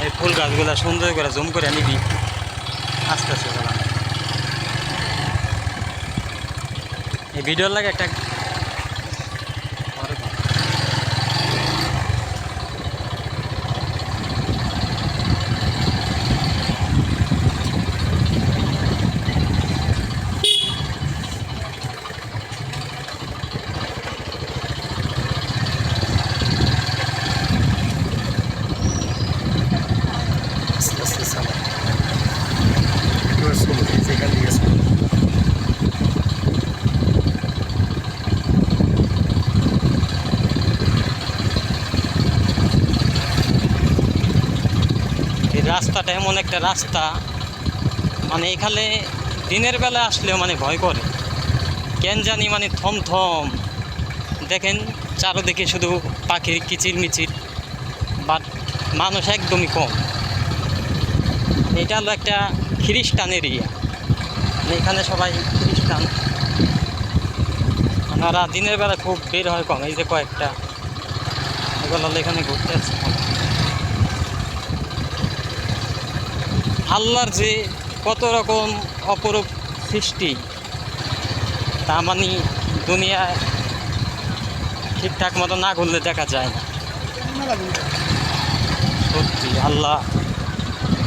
এই ফুল গাছগুলা সুন্দর করে জুম করে নিবি আস্তে আস্তে চালাম। এই ভিডিওর লাগে একটা আস্তে আস্তে চালা যেখান থেকে এই রাস্তাটা এমন একটা রাস্তা মানে এখানে দিনের বেলা আসলেও মানে ভয় করে কেন জানি মানে থমথম দেখেন চারদিকে শুধু পাখির কিচির মিচির বাট মানুষ একদমই কম। এটা হলো একটা খ্রিস্টান এরিয়া, এখানে সবাই খ্রিস্টান, ওনারা দিনের বেলা খুব বের হয় কম। এই যে কয়েকটা এগুলো হলো এখানে ঘুরতে আসছে। আল্লাহর যে কত রকম অপরূপ সৃষ্টি তা মানে দুনিয়ায় ঠিকঠাক মতো না ঘুরলে দেখা যায় না। সত্যি আল্লাহ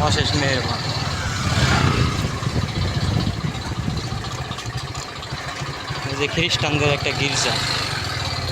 অশেষ মেহেরবান। এই যে খ্রিস্টানদের একটা গির্জা।